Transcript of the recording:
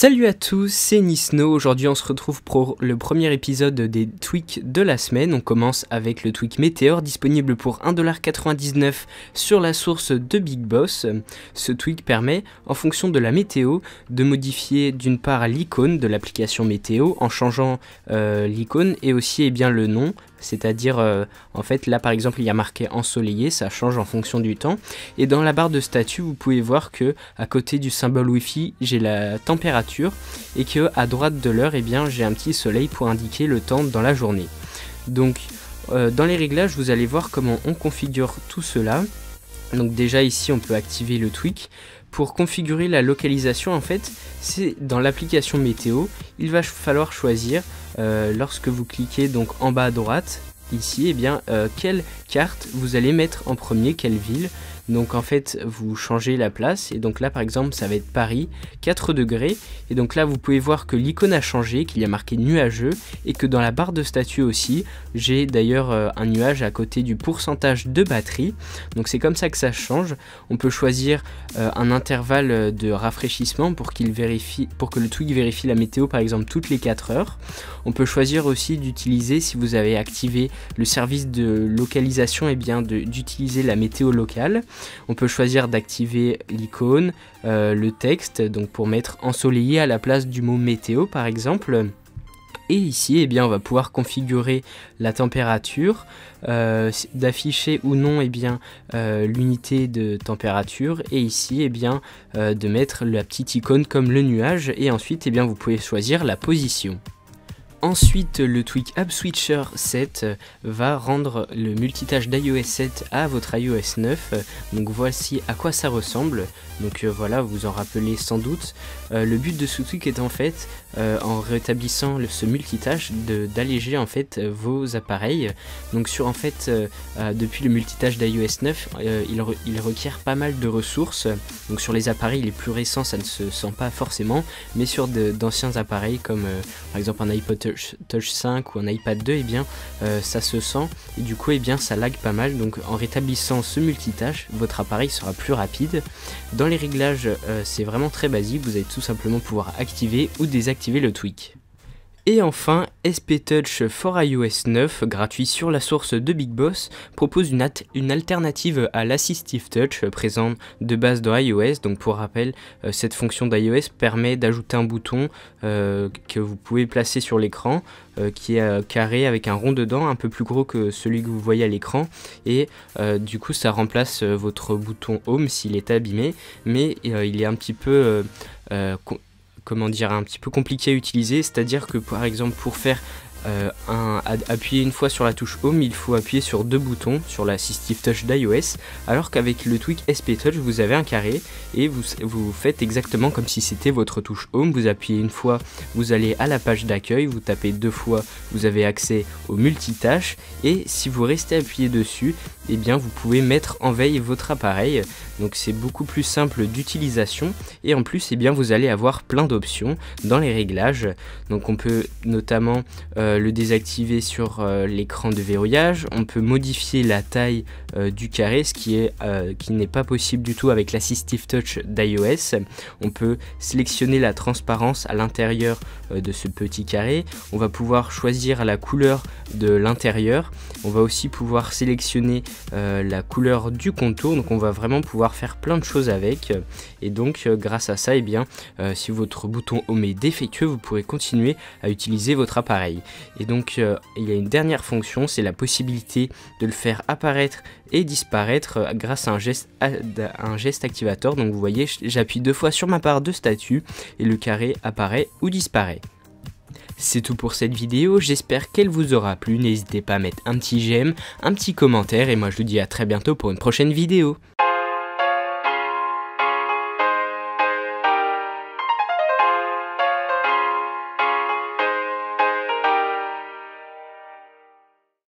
Salut à tous, c'est Nisno. Aujourd'hui on se retrouve pour le premier épisode des tweaks de la semaine. On commence avec le tweak Météor, disponible pour 1,99$ sur la source de Big Boss. Ce tweak permet, en fonction de la météo, de modifier d'une part l'icône de l'application météo en changeant l'icône et aussi le nom. C'est-à-dire, en fait, là par exemple il y a marqué ensoleillé, ça change en fonction du temps. Et dans la barre de statut, vous pouvez voir que à côté du symbole Wi-Fi, j'ai la température et que à droite de l'heure, j'ai un petit soleil pour indiquer le temps dans la journée. Donc, dans les réglages, vous allez voir comment on configure tout cela. Donc déjà ici, on peut activer le tweak. Pour configurer la localisation, en fait, c'est dans l'application météo, il va falloir choisir, lorsque vous cliquez donc en bas à droite, ici, quelle carte vous allez mettre en premier, quelle ville. Donc en fait, vous changez la place, et donc là par exemple, ça va être Paris, 4 degrés, et donc là vous pouvez voir que l'icône a changé, qu'il y a marqué nuageux, et que dans la barre de statut aussi, j'ai d'ailleurs un nuage à côté du pourcentage de batterie, donc c'est comme ça que ça change. On peut choisir un intervalle de rafraîchissement pour que le tweak vérifie la météo par exemple toutes les 4 heures. On peut choisir aussi d'utiliser, si vous avez activé le service de localisation, d'utiliser la météo locale. On peut choisir d'activer l'icône, le texte, donc pour mettre ensoleillé à la place du mot météo par exemple. Et ici, on va pouvoir configurer la température, d'afficher ou non l'unité de température, et ici de mettre la petite icône comme le nuage, et ensuite vous pouvez choisir la position. Ensuite, le tweak App Switcher 7 va rendre le multitâche d'iOS 7 à votre iOS 9. Donc voici à quoi ça ressemble. Donc voilà, vous en rappelez sans doute. Le but de ce tweak est en fait, en rétablissant ce multitâche, d'alléger en fait vos appareils. Donc depuis le multitâche d'iOS 9, il requiert pas mal de ressources. Donc sur les appareils les plus récents, ça ne se sent pas forcément, mais sur d'anciens appareils comme par exemple un iPod Touch 5 ou un iPad 2, ça se sent, et du coup ça lag pas mal. Donc en rétablissant ce multitâche, votre appareil sera plus rapide. Dans les réglages, c'est vraiment très basique, vous allez tout simplement pouvoir activer ou désactiver le tweak. Et enfin, SP Touch for iOS 9, gratuit sur la source de Big Boss, propose une alternative à l'Assistive Touch présente de base dans iOS. Donc pour rappel, cette fonction d'iOS permet d'ajouter un bouton que vous pouvez placer sur l'écran, qui est carré avec un rond dedans, un peu plus gros que celui que vous voyez à l'écran, et du coup ça remplace votre bouton Home s'il est abîmé, mais il est un petit peu un petit peu compliqué à utiliser, c'est-à-dire que par exemple pour faire appuyer une fois sur la touche Home, il faut appuyer sur 2 boutons sur l'Assistive Touch d'iOS, alors qu'avec le tweak SP Touch, vous avez un carré et vous faites exactement comme si c'était votre touche Home. Vous appuyez une fois, vous allez à la page d'accueil, vous tapez 2 fois, vous avez accès au multitâche, et si vous restez appuyé dessus, vous pouvez mettre en veille votre appareil. Donc c'est beaucoup plus simple d'utilisation, et en plus vous allez avoir plein d'options dans les réglages. Donc on peut notamment le désactiver sur l'écran de verrouillage. On peut modifier la taille du carré, ce qui n'est pas possible du tout avec l'Assistive Touch d'iOS. On peut sélectionner la transparence à l'intérieur de ce petit carré. On va pouvoir choisir la couleur de l'intérieur. On va aussi pouvoir sélectionner la couleur du contour. Donc on va vraiment pouvoir faire plein de choses avec, et donc grâce à ça, si votre bouton Home est défectueux, vous pourrez continuer à utiliser votre appareil. Et donc il y a une dernière fonction, c'est la possibilité de le faire apparaître et disparaître grâce à un geste activateur. Donc vous voyez, j'appuie 2 fois sur ma barre de statut et le carré apparaît ou disparaît. C'est tout pour cette vidéo, j'espère qu'elle vous aura plu. N'hésitez pas à mettre un petit j'aime, un petit commentaire, et moi je vous dis à très bientôt pour une prochaine vidéo.